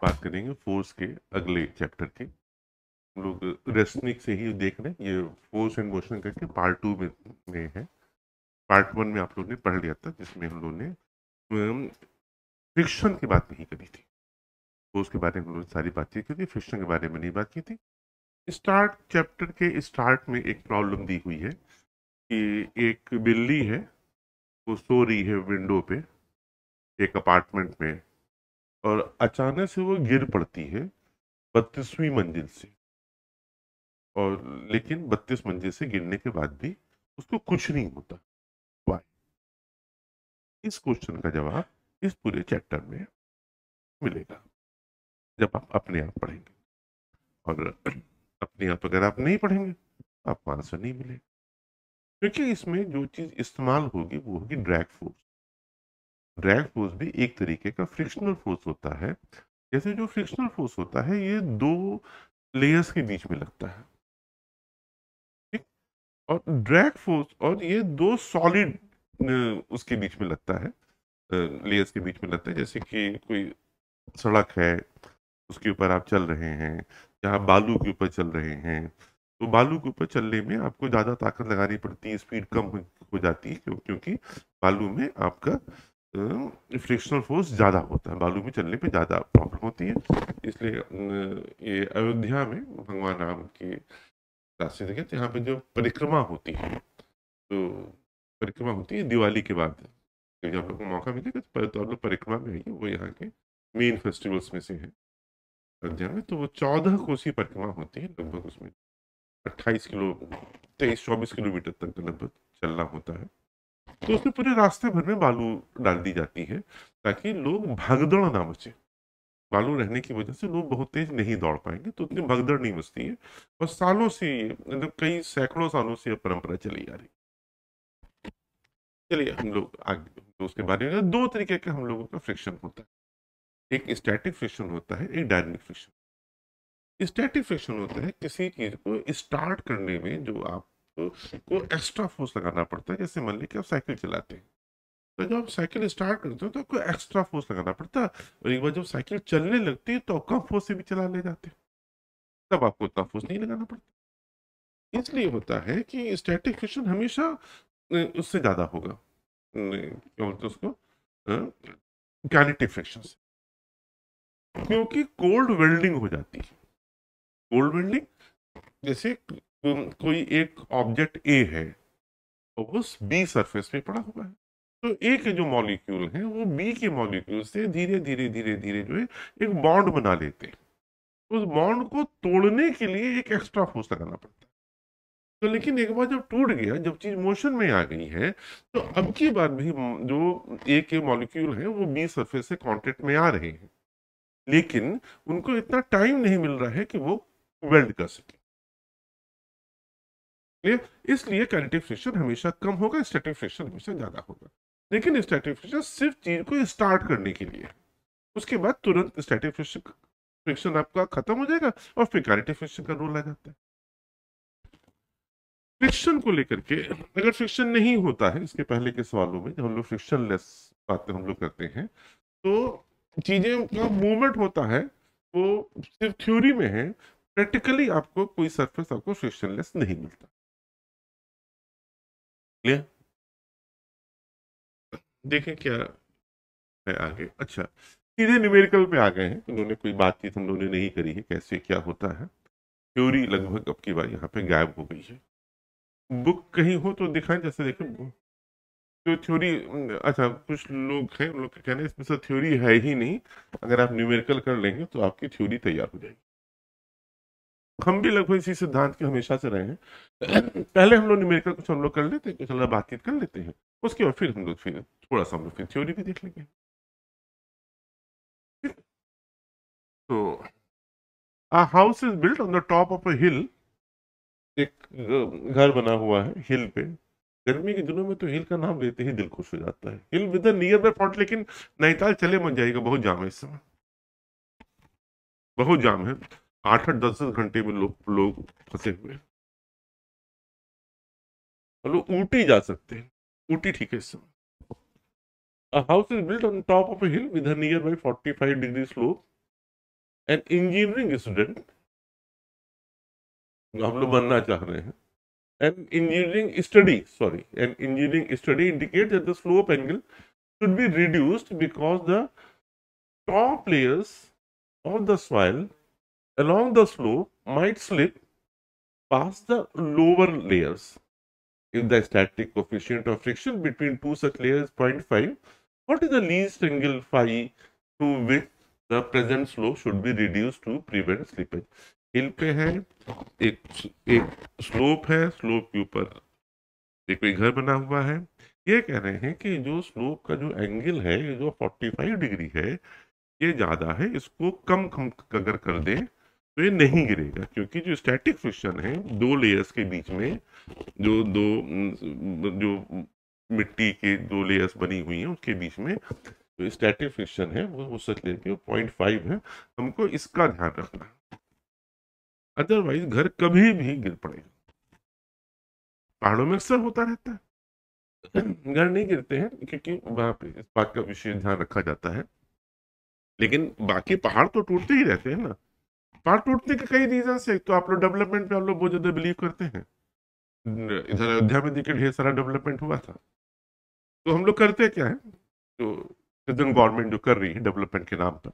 बात करेंगे फोर्स के अगले चैप्टर की। हम लोग रेसनिक से ही देख रहे हैं, ये फोर्स एंड मोशन करके पार्ट 2 में है। पार्ट 1 में आप लोगों ने पढ़ लिया था, जिसमें हम लोगों ने फ्रिक्शन की बात नहीं करी थी। फोर्स के बारे में हम लोगों ने सारी बातचीत की थी, फ्रिक्शन के बारे में नहीं बात की थी। स्टार्ट चैप्टर के स्टार्ट में एक प्रॉब्लम दी हुई है कि एक बिल्ली है, वो सो रही है विंडो पे एक अपार्टमेंट में, और अचानक से वो गिर पड़ती है 32वीं मंजिल से। और लेकिन 32 मंजिल से गिरने के बाद भी उसको कुछ नहीं होता। वाई? इस क्वेश्चन का जवाब इस पूरे चैप्टर में मिलेगा जब आप अपने आप पढ़ेंगे, और अपने आप अगर आप नहीं पढ़ेंगे तो आपको आंसर नहीं मिलेगा, क्योंकि इसमें जो चीज इस्तेमाल होगी वो होगी ड्रैग फोर्स। ड्रैग फोर्स भी एक तरीके का फ्रिक्शनल फोर्स होता है। जैसे जो फ्रिक्शनल फोर्स होता है ये दो लेयर्स के बीच में लगता है, ठीक? और ड्रैग फोर्स और ये दो सॉलिड उसके बीच में लगता है, लेयर्स के बीच में लगता है। जैसे कि कोई सड़क है, उसके ऊपर आप चल रहे हैं, या आप बालू के ऊपर चल रहे हैं, तो बालू के ऊपर चलने में आपको ज़्यादा ताकत लगानी पड़ती है, स्पीड कम हो जाती है, क्योंकि बालू में आपका फ्रिक्शनल फोर्स ज़्यादा होता है, बालू में चलने पे ज़्यादा प्रॉब्लम होती है। इसलिए ये अयोध्या में भगवान राम के रास्ते देखे तो यहाँ पे जो परिक्रमा होती है, तो परिक्रमा होती है दिवाली के बाद, तो जब आप लोग को मौका मिलेगा तो आप लोग परिक्रमा में आइए, वो यहाँ के मेन फेस्टिवल्स में से है अयोध्या में। तो वो 14 कोसी परिक्रमा होती है लगभग, उसमें 28 किलो 23-24 किलोमीटर तक लगभग चलना होता है। तो उसमें पूरे रास्ते भर में बालू डाल दी जाती है ताकि लोग भगदड़ ना मचे। बालू रहने की वजह से लोग बहुत तेज नहीं दौड़ पाएंगे, तो उतनी भगदड़ नहीं मचती है। और सालों से मतलब कई सैकड़ों सालों से यह परंपरा चली आ रही। चलिए हम लोग आगे तो उसके बारे में दो तरीके का हम लोगों का फ्रिक्शन होता है, एक स्टैटिक फ्रिक्शन होता है, एक डायनामिक फ्रिक्शन। स्टैटिक फ्रिक्शन होता है किसी चीज को स्टार्ट करने में जो आप को एक्स्ट्रा फोर्स लगाना पड़ता है। जैसे मान लीजिए कि आप साइकिल चलाते हैं, तो जब आप साइकिल स्टार्ट करते हो तो आपको एक्स्ट्रा फोर्स लगाना पड़ता है, और एक बार जब साइकिल चलने लगती है तो कम फोर्स से भी चला ले जाते हैं, तब आपको उतना फोर्स नहीं लगाना पड़ता। इसलिए होता है कि स्टैटिक फ्रिक्शन हमेशा उससे ज्यादा होगा, क्या बोलते हैं उसको, काइनेटिक फ्रिक्शन से, क्योंकि कोल्ड वेल्डिंग हो जाती है। कोल्ड वेल्डिंग जैसे कोई एक ऑब्जेक्ट ए है और वो बी सरफेस पे पड़ा हुआ है, तो ए के जो मॉलिक्यूल हैं वो बी के मॉलिक्यूल से धीरे धीरे धीरे धीरे जो है एक बॉन्ड बना लेते हैं। उस बॉन्ड को तोड़ने के लिए एक एक्स्ट्रा फोर्स लगाना पड़ता है। तो लेकिन एक बार जब टूट गया, जब चीज मोशन में आ गई है, तो अब की बार भी जो ए के मॉलिक्यूल हैं वो बी सरफेस से कांटेक्ट में आ रहे हैं, लेकिन उनको इतना टाइम नहीं मिल रहा है कि वो वेल्ड कर सके। इसलिए काइनेटिक फ्रिक्शन हमेशा कम होगा, स्टैटिक फ्रिक्शन हमेशा ज्यादा होगा। लेकिन स्टैटिक फ्रिक्शन सिर्फ चीज को स्टार्ट करने के लिए है, उसके बाद तुरंत स्टैटिक फ्रिक्शन आपका खत्म हो जाएगा और फिर काइनेटिक फ्रिक्शन का रोल आ जाता है। फ्रिक्शन को लेकर के अगर फ्रिक्शन नहीं होता है, इसके पहले के सवालों में जब हम लोग फ्रिक्शनलेस बातें हम लोग करते हैं, तो चीजें का मूवमेंट होता है वो सिर्फ थ्योरी में है, प्रैक्टिकली आपको कोई सरफेस आपको फ्रिक्शनलेस नहीं मिलता। क्लियर? देखें क्या है आगे। अच्छा, सीधे न्यूमेरिकल पे आ गए हैं, उन्होंने कोई बातचीत हम लोगों ने नहीं करी है कैसे क्या होता है। थ्योरी लगभग अब की बार यहाँ पे गायब हो गई है। बुक कहीं हो तो दिखाएं, जैसे देखें जो थ्योरी। अच्छा, कुछ लोग हैं, उन लोग का कहना है इसमें से थ्योरी है ही नहीं, अगर आप न्यूमेरिकल कर लेंगे तो आपकी थ्योरी तैयार हो जाएगी। हम भी लगभग इसी सिद्धांत के हमेशा से रहे हैं। पहले हम लोग न्यूमेरिकल कुछ हम लोग कर लेते हैं, कुछ हम लोग बातचीत कर लेते हैं, उसके बाद फिर हम लोग फिर थोड़ा सा हम लोग फिर थ्योरी भी देख लेंगे। तो a house is built on the top of a hill। एक घर बना हुआ है हिल पे। गर्मी के दिनों में तो हिल का नाम लेते ही दिल खुश हो जाता है, हिल विद नियर बाय पॉइंट। लेकिन नैनीताल चले मत जाइएगा, बहुत जाम है इस समय, बहुत जाम है। 8-8 10-10 घंटे में लोग लोग फंसे हुए हैं। और लोग ऊटी जा सकते हैं, ऊटी ठीक है इस समय। A house is built on top of a hill with a nearby 45-degree slope. An engineering student, हम लोग बनना चाह रहे हैं, an engineering study indicates that the slope angle should be reduced because the top layers of the soil along the slope might slip past the lower layers. If the static coefficient of friction between two such layers is 0.5, what is the least angle phi to which the present slope should be reduced to prevent slippage? हिल पे है, एक slope है, slope के ऊपर एक कोई घर बना हुआ है। ये कह रहे हैं कि जो स्लोप का जो एंगल है, जो 45 डिग्री है, ये ज्यादा है, इसको कम अगर कर दे तो ये नहीं गिरेगा, क्योंकि जो स्टैटिक फ्रिक्शन है दो लेयर्स के बीच में, जो मिट्टी के दो लेयर्स बनी हुई हैं उसके बीच में जो स्टैटिक फ्रिक्शन है वो सच लेके 0.5 है। हमको इसका ध्यान रखना, अदरवाइज घर कभी भी गिर पड़ेगा। पहाड़ों में अक्सर होता रहता है, घर नहीं गिरते हैं क्योंकि वहां पे इस बात का विशेष ध्यान रखा जाता है, लेकिन बाकी पहाड़ तो टूटते ही रहते हैं ना। पहाड़ टूटने के कई रीजन है। तो आप लोग डेवलपमेंट पे आप लोग बहुत ज्यादा बिलीव करते हैं। इधर अयोध्या में देखिए ढेर सारा डेवलपमेंट हुआ था, तो हम लोग करते क्या है, तो प्रेजेंट गवर्नमेंट जो कर रही है डेवलपमेंट के नाम पर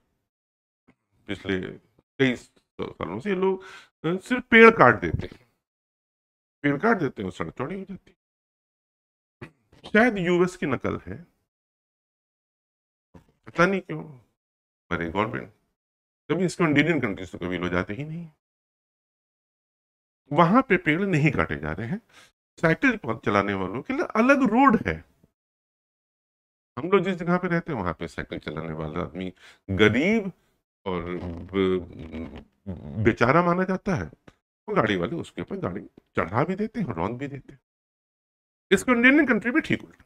पिछले कई सालों से, ये लोग सिर्फ पेड़ काट देते हैं, पेड़ काट देते हैं, सड़क चौड़ी हो जाती है। शायद यूएस की नकल है, पता नहीं क्यों, पर गवर्नमेंट कभी इसको इंडियन कंट्रीज तो कभी लोग जाते ही नहीं, वहां पे पेड़ नहीं काटे जा रहे हैं। साइकिल चलाने वालों के लिए अलग रोड है। हम लोग जिस जगह पे रहते हैं वहां पे साइकिल चलाने वाला आदमी गरीब और बेचारा माना जाता है, तो गाड़ी वाले उसके ऊपर गाड़ी चढ़ा भी देते हैं और रौंद भी देते हैं। इसको इंडियन कंट्री में ठीक उल्टा,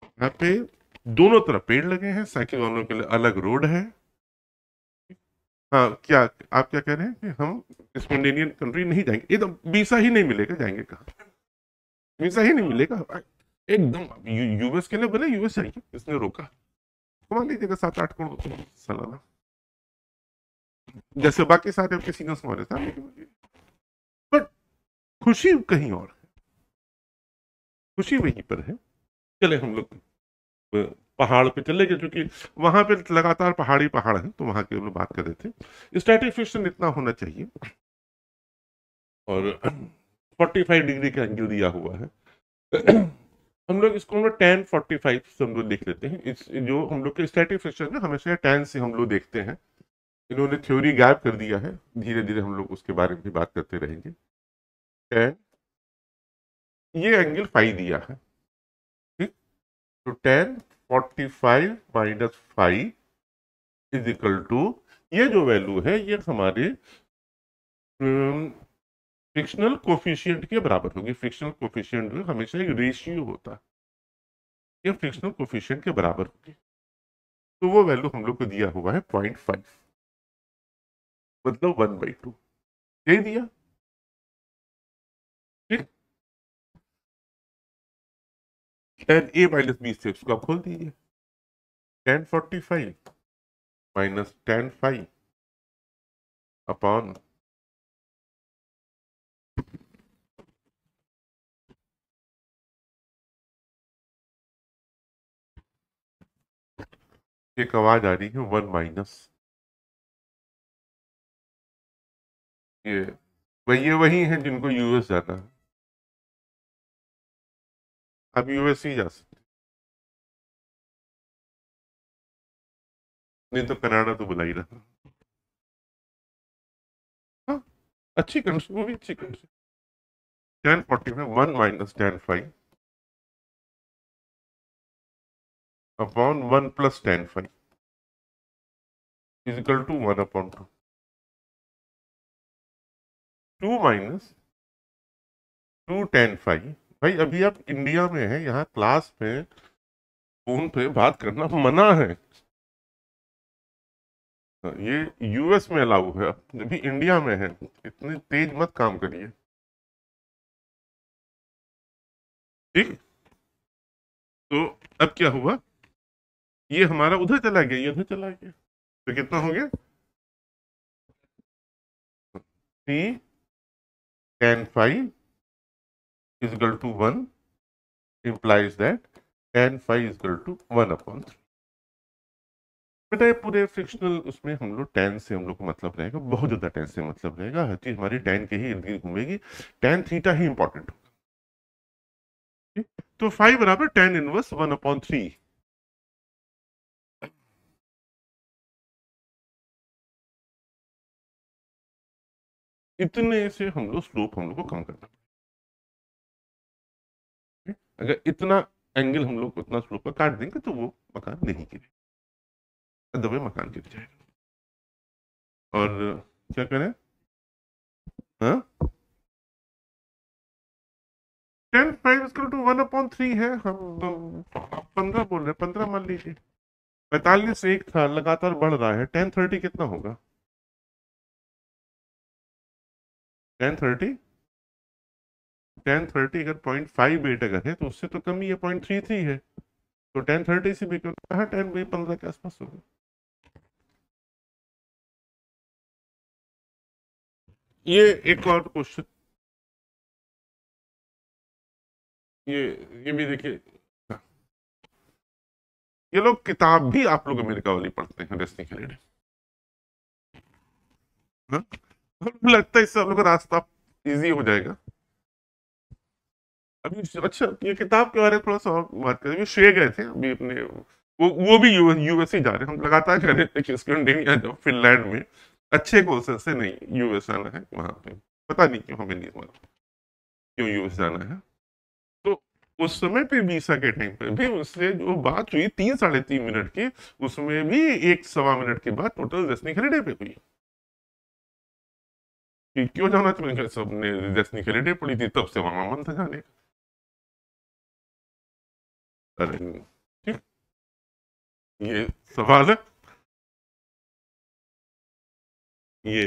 यहाँ पे दोनों तरफ पेड़ लगे हैं, साइकिल वालों के लिए अलग रोड है। हाँ, क्या आप क्या कह रहे हैं कि हम इसको इंडियन कंट्री नहीं जाएंगे, ये तो वीसा ही नहीं मिलेगा, जाएंगे कहाँ, वीसा ही नहीं मिलेगा एकदम। यूएस के लिए बने, यूएस जाइए, इसने रोका, कमा लीजिएगा 7-8 करोड़ सालाना, जैसे बाकी सारे किसी ने कमा लेता है। बट खुशी कहीं और है, खुशी वहीं पर है। चले हम लोग पहाड़ पे चले गए, क्योंकि वहां पे लगातार पहाड़ी पहाड़ है, तो वहां की हम लोग बात कर रहे थे। स्टैटिक फ्रिक्शन इतना होना चाहिए और 45 डिग्री का एंगल दिया हुआ है। हम लोग इसको हम tan 45 से हम लोग देख लेते हैं। इस जो हम लोग के स्टैटिक फ्रिक्शन है हमेशा tan से हम लोग देखते हैं, इन्होंने थ्योरी गैप कर दिया है, धीरे धीरे हम लोग उसके बारे में भी बात करते रहेंगे। tan ये एंगल फाई दिया है, ठीक, तो tan 45 minus phi is equal to, ये जो वैल्यू है ये हमारे फ्रिक्शनल कोफिशिएंट के बराबर होगी। फ्रिक्शनल कोफिशिएंट जो हमेशा एक रेशियो होता है, ये फ्रिक्शनल कोफिशिएंट के बराबर होगी। तो वो वैल्यू हम लोग को दिया हुआ है 0.5, मतलब 1/2 दे दिया, ठीक। tan a माइनस बी से उसको आप खोल दीजिए, tan 45 माइनस tan 5 अपॉन एक आवाज आ रही है 1 माइनस, ये वही है जिनको यूएस जाना है, अब यूएस ही जा सकते, नहीं तो कनाडा तो बुला ही रहा। हाँ, अच्छी कंट्री, वो भी अच्छी कंट्री। tan 40 में 1 minus tan 5 upon 1 plus tan 5 is equal to 1 upon 2। 2 minus 2 tan 5। भाई अभी आप इंडिया में हैं, यहाँ क्लास में फोन पे बात करना मना है, ये यूएस में अलाउ है, जब भी इंडिया में है इतनी तेज मत काम करिए, ठीक। तो अब क्या हुआ, ये हमारा उधर चला गया, ये उधर चला गया, तो कितना हो गया, 3 tan phi is equal to 1 implies that tan phi is equal to 1/3। बेटा ये पूरे फ्रिक्शनल उसमें हम लोग tan से हम लोग को मतलब रहेगा, बहुत ज्यादा tan से मतलब रहेगा, हर चीज हमारी tan के ही इर्द गिर्द घूमेगी, tan थीटा ही इंपॉर्टेंट होगा। तो फाई बराबर tan इनवर्स 1/3। इतने से हम लोग स्लोप हम लोग को कम करना है। अगर इतना एंगल हम लोग उतना स्लोप का काट देंगे तो वो मकान नहीं गिरेगा, दबे मकान गिर जाएगा। और क्या करें, हाँ, 10 5 = 1/3 है, हम 15 बोल रहे हैं, 15 मान लीजिए। 45 एक था, लगातार बढ़ रहा है, 10 30 कितना होगा, 10 30 10 30 अगर 0.58 अगर है तो उससे तो कम ही है, 0.33 है, तो 10 30 से भी कहा 10/15 के आसपास होगा। ये एक और क्वेश्चन, ये भी देखिए, ये लोग किताब भी आप लोग अमेरिका वाली पढ़ते हैं रेसनिंग के लिए, हाँ? लगता है इससे आप लोग का रास्ता इजी हो जाएगा। अभी अच्छा, ये किताब के बारे में थोड़ा सा और बात करें, श्रेय गए थे अभी अपने, वो भी यूएस ही जा रहे हैं, हम लगातार कह रहे थे कि इसको इंडिया जाओ, फिनलैंड में अच्छे कोर्सेज से, नहीं यूएस जाना है वहां पे, पता नहीं क्यों हमें नहीं मालूम क्यों यूएस जाना है। तो उस समय पे वीसा के टाइम पे भी उससे जो बात हुई 3 साढ़े 3 मिनट की, उसमें भी 1 सवा मिनट के बाद टोटल रेसनिंग हॉलीडे पे हुई कि क्यों जाना चाहिए, सबने रेसनिंग हॉलीडे पड़ी थी, तब से वहां मन था जाने का। अरे ठीक, ये सवाल है, ये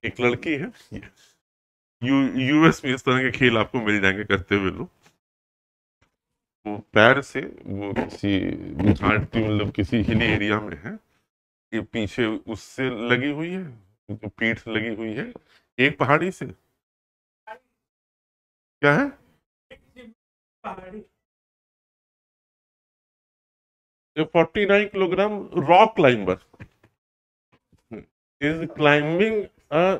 एक लड़की है, यूएस में इस तरह के खेल आपको मिल जाएंगे करते हुए लोग, वो पैर से, वो किसी घाटी मतलब किसी हिली एरिया में है, ये पीछे उससे लगी हुई है, जो पीठ से लगी हुई है एक पहाड़ी से, क्या है, पहाड़ी, 49 kilogram rock climber is climbing a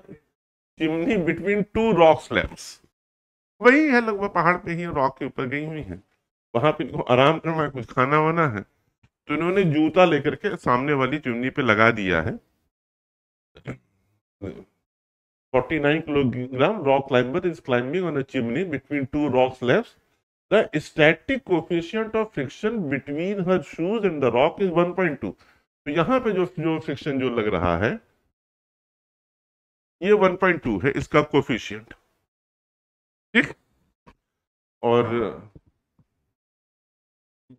chimney between 2 rock slabs. वही है, लगभग पहाड़ पे ही रॉक के ऊपर गई हुई है, वहां पे इनको आराम करना है, कुछ खाना वाना है, तो इन्होंने जूता लेकर के सामने वाली चिमनी पे लगा दिया है। 49 kilogram rock climber is climbing on a chimney between 2 rock slabs. The static coefficient of friction between her shoes and the rock is 1.2। तो यहाँ पे जो फ्रिक्शन जो लग रहा है ये 1.2 है इसका कोफिशियंट, ठीक। और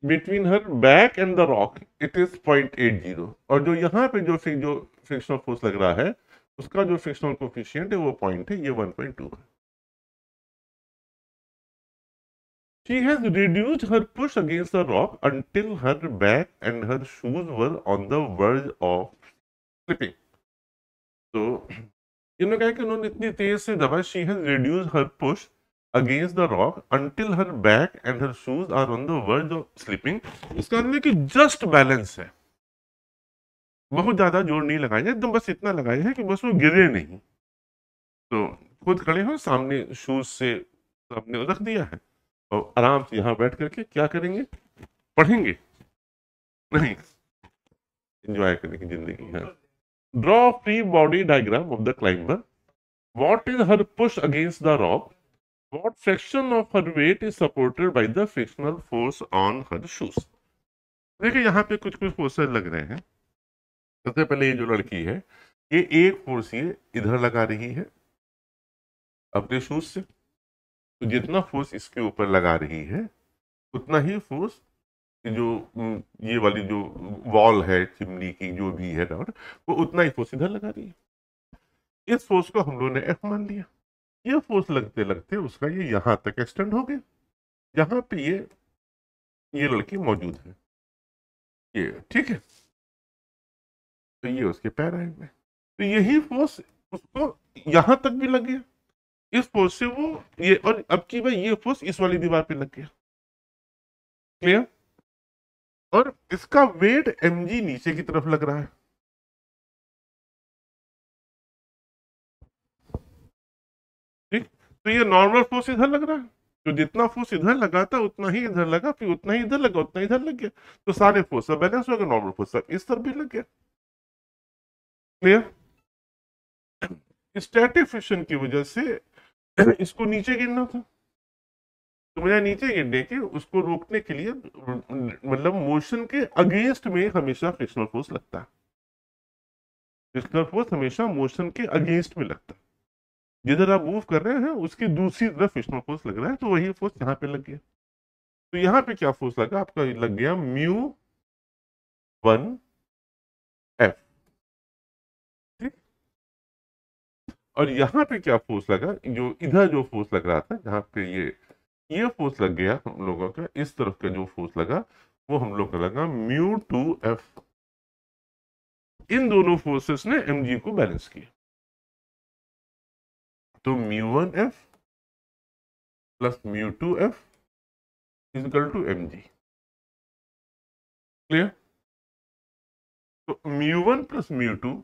between her back and the rock it is 0.80, और जो यहाँ पे जो फ्रिक्शनल फोर्स लग रहा है उसका जो फ्रिक्शनल कोफिशियंट है वो पॉइंट है, ये 1.2 है। She has reduced her push against the rock until her back and her shoes were on the verge of slipping। तो इन्होंने कहा कि उन्होंने इतनी तेज से दबा, she has reduced her push against the rock until her back and her shoes are on the verge of slipping। इसका मतलब है कि जस्ट बैलेंस है, बहुत ज्यादा जोर नहीं लगाया है, एकदम बस इतना लगाया है कि बस वो गिरे नहीं। तो खुद खड़े हो, सामने शूज से सामने रख दिया है, और आराम से यहाँ बैठ करके क्या करेंगे, पढ़ेंगे नहीं, एंजॉय करने की जिंदगी है। Draw free body diagram of the climber, what is her push against the rock, what fraction of her weight is supported by the frictional force on her shoes. देखिए यहाँ पे कुछ कुछ फोर्सेस लग रहे हैं। सबसे पहले ये जो लड़की है, ये एक फोर्स ये इधर लगा रही है अपने शूज से, तो जितना फोर्स इसके ऊपर लगा रही है उतना ही फोर्स जो ये वाली जो वॉल है चिमनी की जो भी है रॉड, वो उतना ही फोर्स इधर लगा रही है। इस फोर्स को हम लोगों ने एफ मान लिया, ये फोर्स लगते लगते उसका ये यहां तक एक्सटेंड हो गया, यहाँ पे ये ये लड़की मौजूद है, ये ठीक है। तो ये उसके पैराइड में, तो यही फोर्स उसको यहां तक भी लग गया, इस फोर्स से वो ये, और अब की भाई ये फोर्स इस वाली दीवार पे लग गया। क्लियर? और इसका वेट mg नीचे की तरफ लग रहा है। ठीक, तो ये नॉर्मल फोर्स इधर लग रहा है, तो जितना फोर्स इधर लगा था उतना ही इधर लगा, फिर उतना ही इधर लगा, उतना इधर लग गया, तो सारे फोर्स सब बैलेंस हो गए, नॉर्मल फोर्स सब इस तरफ भी लग गया। क्लियर? स्टैटिक फ्रिक्शन की वजह से इसको नीचे गिरना था, तो मुझे नीचे गिरने के उसको रोकने के लिए, मतलब मोशन के अगेंस्ट में हमेशा फ्रिक्शनल फोर्स लगता है। फ्रिक्शनल फोर्स हमेशा मोशन के अगेंस्ट में लगता है, जिधर आप मूव कर रहे हैं उसकी दूसरी तरफ फ्रिक्शनल फोर्स लग रहा है, तो वही फोर्स यहाँ पे लग गया। तो यहाँ पे क्या फोर्स लगा आपका, लग गया μ1F। ठीक, और यहाँ पे क्या फोर्स लगा, जो इधर जो फोर्स लग रहा था, जहाँ पे ये फोर्स लग गया हम लोगों का, इस तरफ का जो फोर्स लगा वो हम लोग का लगा μ2F। इन दोनों फोर्सेस ने mg को बैलेंस किया, तो μ1F plus μ2F equal to mg। Clear? तो μ1 प्लस μ2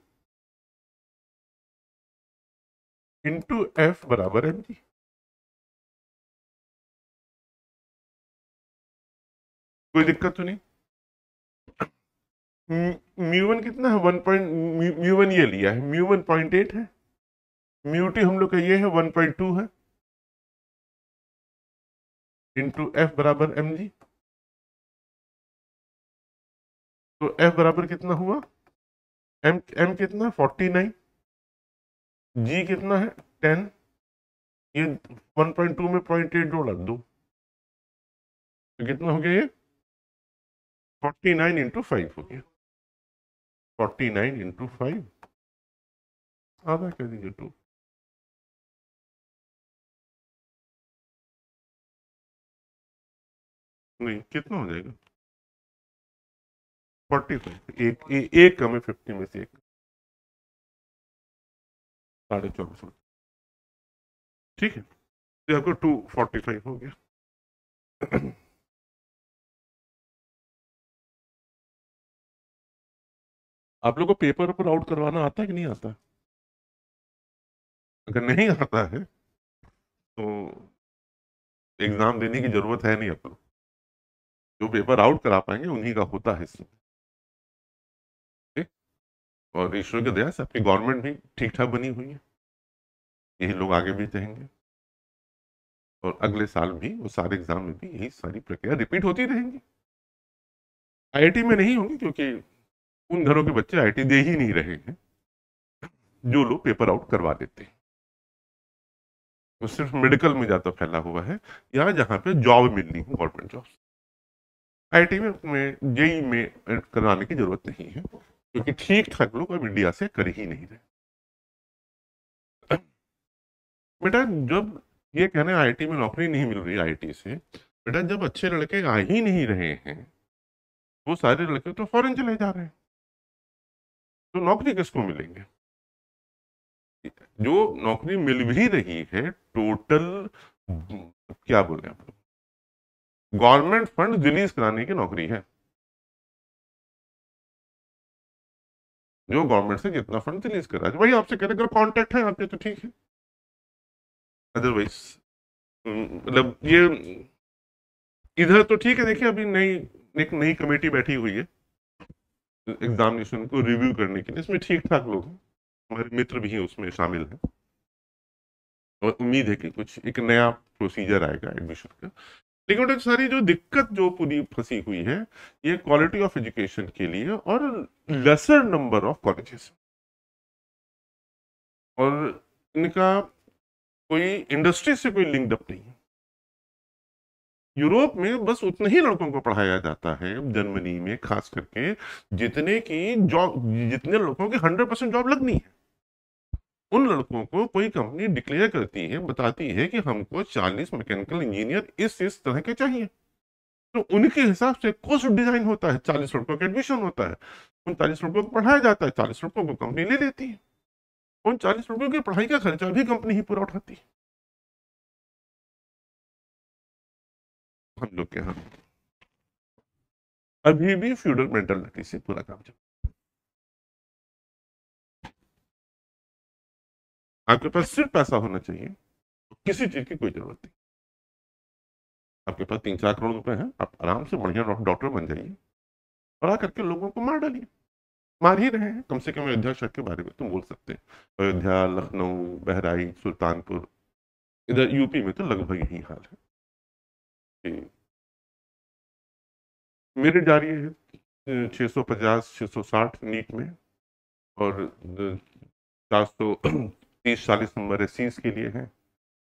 इंटू F बराबर mg। कोई दिक्कत तो नहीं? μ1 कितना है, 1 μ1 ये लिया है, μ1 0.8 है, μ2 हम लोग का ये है 1.2 है, इंटू F बराबर mg। तो F बराबर कितना हुआ, m कितना 49, g कितना है 10, ये 1.2 में 0.8 जोड़ दो, तो कितना हो गया, ये 49 इंटू 5 हो गया, 49 इंटू 5 आधा कर दीजिए 2, नहीं कितना हो जाएगा 45, एक कम है 50 में से एक, 24.5। ठीक है, तो आपको 245 हो गया। आप लोग को पेपर पर आउट करवाना आता है कि नहीं आता? अगर नहीं आता है तो एग्जाम देने की जरूरत है नहीं, आप लोग जो पेपर आउट करा पाएंगे उन्हीं का होता है इसमें। ठीक, और ईश्वर की दया से आपकी गवर्नमेंट भी ठीक ठाक बनी हुई है, यही लोग आगे भी रहेंगे, और अगले साल भी वो सारे एग्जाम में भी यही सारी प्रक्रिया रिपीट होती रहेंगी। आईआईटी में नहीं होंगी, क्योंकि उन घरों के बच्चे आईआईटी दे ही नहीं रहे हैं जो लोग पेपर आउट करवा देते हैं। वो सिर्फ मेडिकल में ज्यादा फैला हुआ है, या जहाँ पे जॉब मिलनी हो, गवर्नमेंट जॉब। आईआईटी में जेई में कराने की जरूरत नहीं है, क्योंकि ठीक ठाक लोग अब इंडिया से कर ही नहीं रहे। बेटा जब ये कहना आईआईटी में नौकरी नहीं मिल रही आईआईटी से, बेटा जब अच्छे लड़के आ ही नहीं रहे हैं, वो सारे लड़के तो फॉरेन चले जा रहे हैं, तो नौकरी किसको मिलेंगे? जो नौकरी मिल भी रही है, टोटल क्या बोले आप लोग, गवर्नमेंट फंड रिलीज कराने की नौकरी है। जो गवर्नमेंट से जितना फंड रिलीज करा है, वही आपसे कह रहे, अगर कॉन्टेक्ट है आपके तो ठीक है, अदरवाइज मतलब ये इधर तो ठीक है। देखिए अभी एक नई कमेटी बैठी हुई है एग्जामिनेशन को रिव्यू करने के लिए, इसमें ठीक ठाक लोग हैं, हमारे मित्र भी हैं उसमें शामिल हैं, और उम्मीद है कि कुछ एक नया प्रोसीजर आएगा एडमिशन का। लेकिन तो सारी जो दिक्कत जो पूरी फंसी हुई है, ये क्वालिटी ऑफ एजुकेशन के लिए और लेसर नंबर ऑफ कॉलेजेस, और इनका कोई इंडस्ट्री से कोई लिंक्ड अप नहीं है। यूरोप में बस उतने ही लड़कों को पढ़ाया जाता है, जर्मनी में खास करके, जितने लड़कों की 100% जॉब लगनी है। उन लड़कों को कोई कंपनी डिक्लेयर करती है, बताती है कि हमको 40 मैकेनिकल इंजीनियर इस तरह के चाहिए, तो उनके हिसाब से कोर्स डिजाइन होता है, 40 रुपए का एडमिशन होता है, उन 40 रुपए को पढ़ाया जाता है, 40 रुपए को कंपनी ले लेती है। उन 40 रुपए की पढ़ाई का खर्चा भी कंपनी ही पूरा उठाती है। हम लोग के यहाँ अभी भी फ्यूडल मेंटालिटी से पूरा काम चलता है। आपके पास सिर्फ पैसा होना चाहिए, किसी चीज की कोई जरूरत नहीं। आपके पास 3-4 करोड़ रुपए हैं, आप आराम से बढ़िया डॉक्टर बन जाइए, पढ़ा करके लोगों को मार डालिए। मार ही रहे हैं, कम से कम अयोध्या शहर के बारे में तुम बोल सकते हैं। अयोध्या, लखनऊ, बहराइच, सुल्तानपुर, इधर यूपी में तो लगभग यही हाल है कि मेरिट जा रही है 650-660 नीट में, और 430-40 नंबर एससीज के लिए है।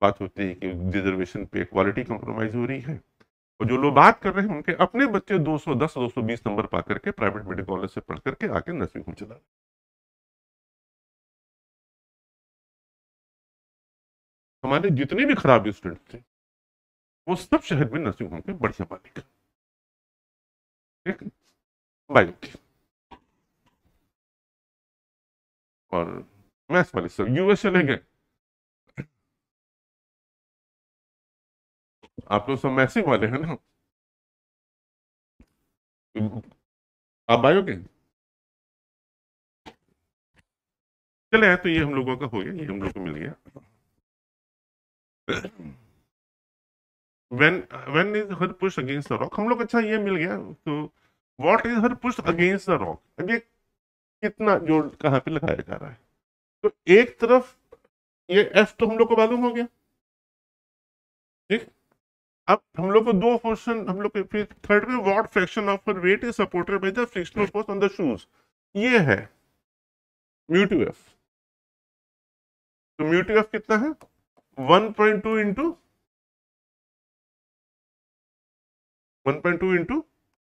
बात होती है कि रिजर्वेशन पे क्वालिटी कंप्रोमाइज हो रही है, और जो लोग बात कर रहे हैं उनके अपने बच्चे 210-220 नंबर पा करके प्राइवेट मेडिकल कॉलेज से पढ़ करके आके नर्सिंग होम चला। हमारे जितने भी खराब स्टूडेंट थे वो सब शहर में नर्सिंग होम के बढ़िया मालिक। ठीक, बायो और मैथ्स वाले सब यूएस चले गए। आप लोग सब मैथ्स वाले हैं ना, आप बायो के चले आए, तो ये हम लोगों का हो गया, ये हम लोग को मिल गया। when when is her push against the rock, हम लोग अच्छा ये मिल गया। तो what is her push against the rock, अब ये कितना जोर कहाँ पे लगाया जा रहा है। तो एक तरफ ये एफ तो हम लोग को मालूम हो गया। ठीक, अब हम लोग को दो क्वेश्चन, हम लोग के फिर थर्ड में what fraction of her weight is supported by the frictional force on the shoes, ये है म्यू टू एफ। तो म्यू टू एफ कितना है, 1.2 इंटू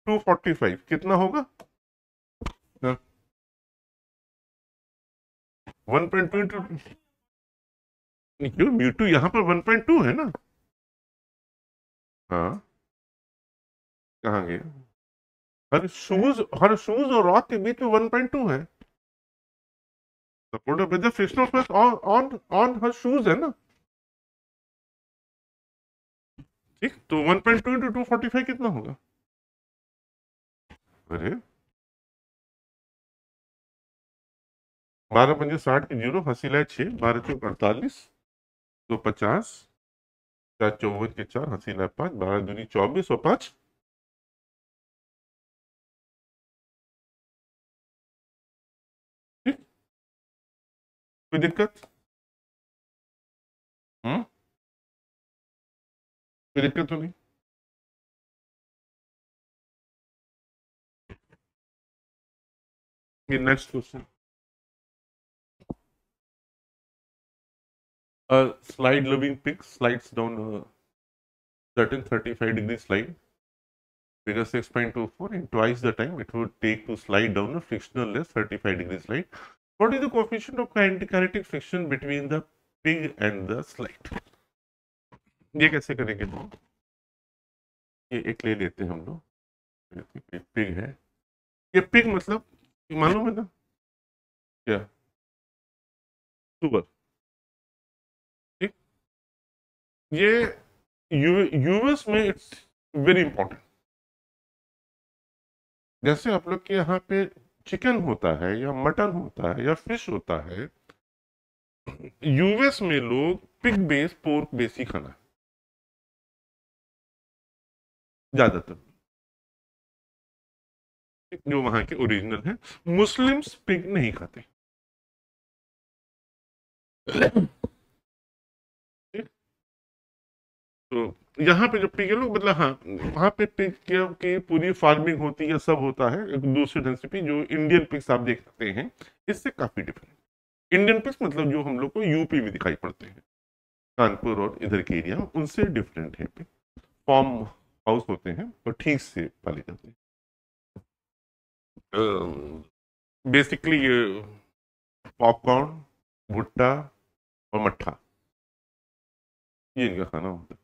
245 कितना होगा, 1.2 इंटू, क्यों म्यू टू यहाँ पर 1.2 है ना। हाँ, कहाँ गया, हर शूज और रॉक के बीच में 1.2 है, supported by the frictional force on on her shoes है ना। ठीक, तो 1.2 इंटू 245 कितना होगा, अरे 12×5 की जीरो, हंसी लाए 6, 12×4 = 48, 250, 4×54 के 4, हंसी लाए 5, 12×2 = 24 और 5, ठीक, कोई दिक्कत, हम्म, कोई दिक्कत तो नहीं। ये next question, slide loving pig slides down a certain 35-degree slide, figure 6.24, in twice the time it would take to slide down a frictionless 35-degree slide. What is the coefficient of kinetic friction between the pig and the slide? ये कैसे करेंगे, ये एक ले लेते हैं हम लोग, एक पिग है, ये पिग मतलब मालूम है ना क्या, सुअर। ठीक, ये यूएस में इट्स वेरी इंपॉर्टेंट। जैसे आप लोग के यहाँ पे चिकन होता है या मटन होता है या फिश होता है, यूएस में लोग पिग बेस पोर्क बेस ही खाना है ज्यादातर, जो वहां के ओरिजिनल है। मुस्लिम्स पिग नहीं खाते। तो यहाँ पे जो पिग है लोग, मतलब हाँ, वहां पे पिग की पूरी फार्मिंग होती है, सब होता है एक दूसरे ढंग से। जो इंडियन पिग्स आप देख सकते हैं, इससे काफी डिफरेंट। इंडियन पिग्स मतलब जो हम लोग को यूपी में दिखाई पड़ते हैं, कानपुर और इधर के एरिया, उनसे डिफरेंट है। फार्म हाउस होते हैं और ठीक से पाले जाते हैं। बेसिकली ये पॉपकॉर्न, भुट्टा और मट्ठा, ये इनका खाना होता है।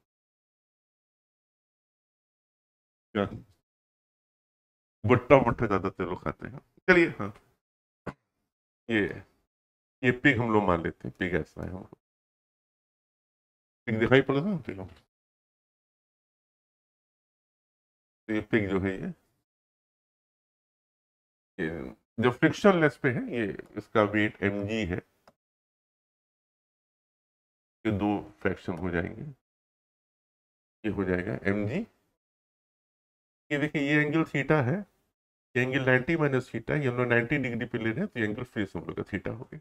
क्या भुट्टा भुट्टा ज्यादातर लोग खाते हैं। चलिए हाँ, ये ये पिग हम लोग मान लेते हैं, पिग ऐसा है हमको, पिग दिखाई पड़ रहा है पिग। तो ये पिग जो है ये जो फ्रिक्शन लेस पे है, ये इसका वेट mg है। ये दो फ्रैक्शन हो जाएंगे, ये हो जाएगा mg। ये देखिए ये एंगल थीटा है, ये एंगल 90 माइनस थीटा, ये हम लोग 90 डिग्री पे ले रहे हैं, तो ये एंगल फिर से हम लोग का थीटा हो गया,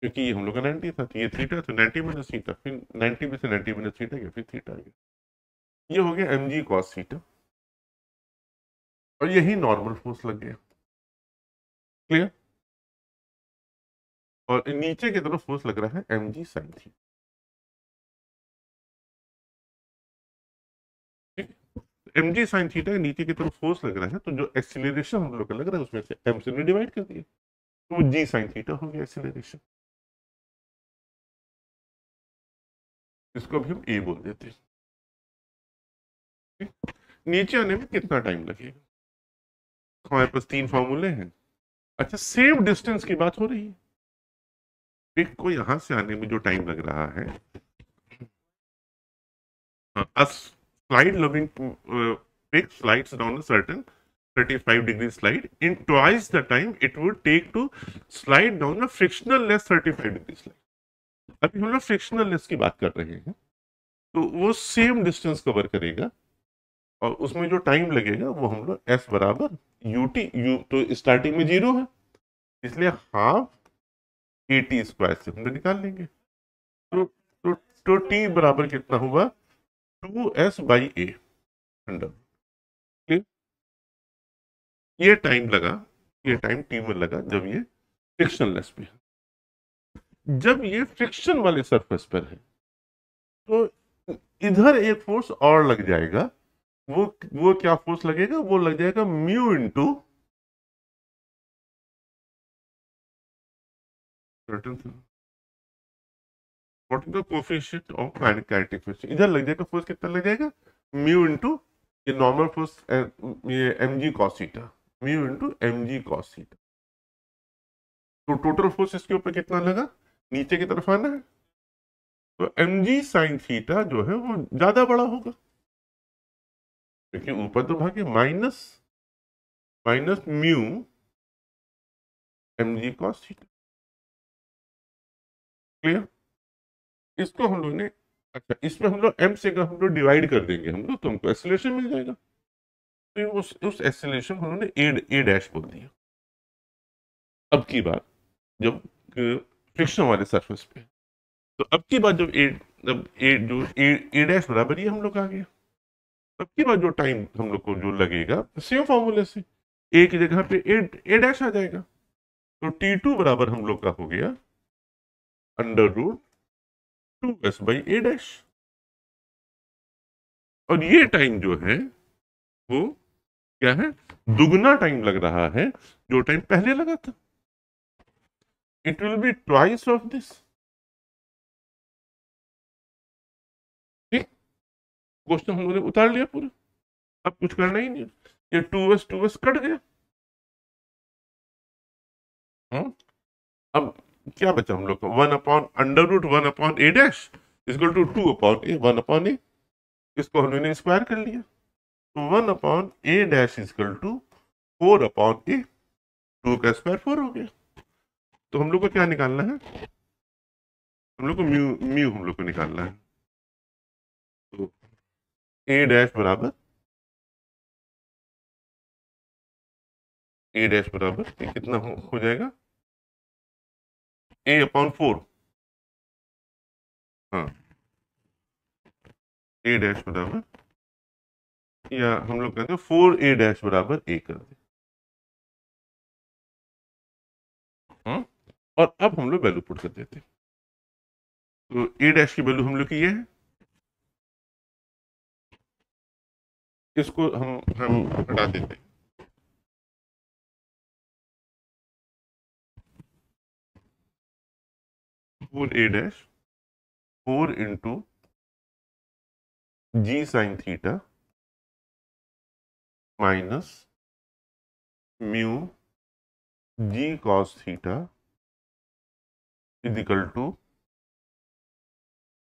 क्योंकि ये हम लोग का 90 था, तो ये थीटा, तो 90 माइनस थीटा, फिर 90 में से 90 माइनस थीटा गया, फिर थीटा गया। ये हो गया mg cos थीटा, और यही नॉर्मल फोर्स लग गया। क्लियर? और नीचे की तरफ फोर्स लग रहा है mg sin theta. mg sin theta के नीचे की तरफ फोर्स लग रहा है, तो जो एक्सीलरेशन हम लोग का लग रहा है उसमें से m से डिवाइड कर दिया, तो वो g sin थीटा हो गया एक्सीलरेशन। इसको अभी हम a बोल देते हैं। नीचे आने में कितना टाइम लगेगा? हमारे पास तीन फॉर्मूले हैं। अच्छा, सेम डिस्टेंस की बात हो रही है, पिक को यहां से आने में जो टाइम लग रहा है, a slide loving pick slides down a certain 35-degree slide in twice the time it would take to slide down a frictionless 35-degree slide। अभी हम लोग फ्रिक्शनल की बात कर रहे हैं, तो वो सेम डिस्टेंस कवर करेगा, और उसमें जो टाइम लगेगा वो हम लोग एस बराबर यू टी, यू तो स्टार्टिंग में 0 है, इसलिए हाफ ए टी स्क्वायर से हम लोग निकाल लेंगे। तो टी बराबर कितना हुआ? 2s/a under. ये टाइम लगा, ये टाइम टी में लगा जब ये फ्रिक्शनलेस पे है। जब ये फ्रिक्शन वाले सरफेस पर है, तो इधर एक फोर्स और लग जाएगा। वो क्या फोर्स लगेगा? वो लग जाएगा mu into what is the coefficient of kinetic force. इधर लग जाएगा फोर्स, कितना लग जाएगा? म्यू इंटू ये नॉर्मल फोर्स, ये mg cos theta, mu into mg cos theta. तो टोटल फोर्स इसके ऊपर कितना लगा? नीचे की तरफ आना है, तो mg sin थीटा जो है वो ज्यादा बड़ा होगा, क्योंकि ऊपर तो भागे minus minus mu mg cos theta. Clear? इसको हम लोग ने, अच्छा इसमें हम लोग m से हम लोग डिवाइड कर देंगे हम लोग, तो हमको एक्सीलरेशन मिल जाएगा। तो उस एक्सीलरेशन को उन्होंने ए डैश बोल दिया। अब की बात जब फ्रिक्शन वाले सरफेस पे, तो अब की बात जब ए डैश बराबर ही हम लोग आ गया, अब की बात जो टाइम हम लोग को जो लगेगा सेम फॉर्मूले से ए की जगह पे ए डैश आ जाएगा, तो T2 बराबर हम लोग का हो गया √2s/a डैश। और ये टाइम जो है वो क्या है? दुगना टाइम लग रहा है जो टाइम पहले लगा था। It will be twice of this. ठीक, क्वेश्चन हम लोगों ने उतार लिया पूरा, अब कुछ करना ही नहीं। ये 2s कट गया। हाँ, अब क्या बचा हम लोग को? 1/√1/a dash equal to 2/a 1/a। इसको हमने स्क्वायर कर लिया, तो 1/a dash equal to 4/a, 2 का स्क्वायर 4 हो गया। तो हम लोग को क्या निकालना है? हम लोग को म्यू म्यू हम लोग को निकालना है। तो a डैश बराबर कितना हो जाएगा? a/4। हाँ, a डैश बराबर, या हम लोग कहते हैं 4a डैश बराबर a कर दे। हाँ, और अब हम लोग वैल्यू पुट कर देते हैं। तो a डैश की वैल्यू हम लोग की ये है, इसको हम हटा देते हैं। 4a dash 4 into g sin theta minus mu g cos theta is equal to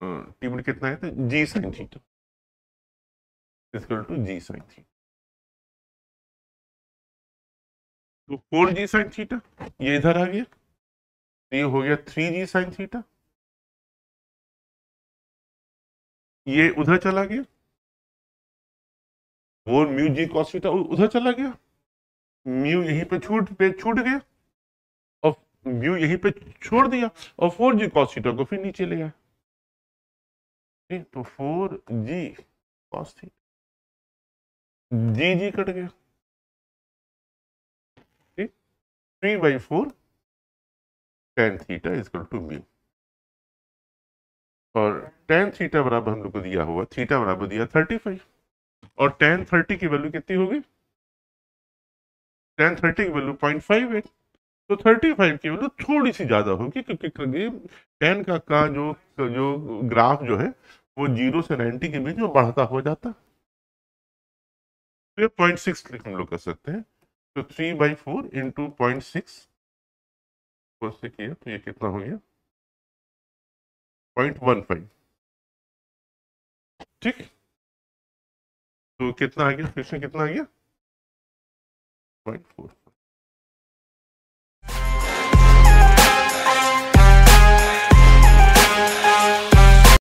T में कितना है, तो g sine theta is equal to g sine theta. तो 4g साइन थीटा ये इधर आ गया, तो ये हो गया 3g साइन थीटा, ये उधर चला गया, वो म्यू जी कॉस थीटा उधर चला गया, म्यू यहीं पे छूट गया, और म्यू यहीं पे छोड़ दिया, और 4g कॉस थीटा को फिर नीचे ले आया। ठीक, तो 4g cos theta, g g cut गया। ठीक, 3/4 tan theta is equal to mu, और tan थीटा बराबर हम लोग को दिया हुआ, थीटा बराबर दिया 35, और tan 30 की वैल्यू कितनी होगी, tan 30 की वैल्यू 0.58, तो 35 की वैल्यू थोड़ी सी ज्यादा होगी, क्योंकि tan का जो जो ग्राफ जो है वो 0 से 90 के बीच में बढ़ता हो जाता, तो ये 0.6 हम लोग कर सकते हैं। तो 3/4 इंटू 0.6 से किया तो ये कितना हो गया, 0.15। ठीक, तो कितना आ गया, फिर से कितना आ गया, 0.4।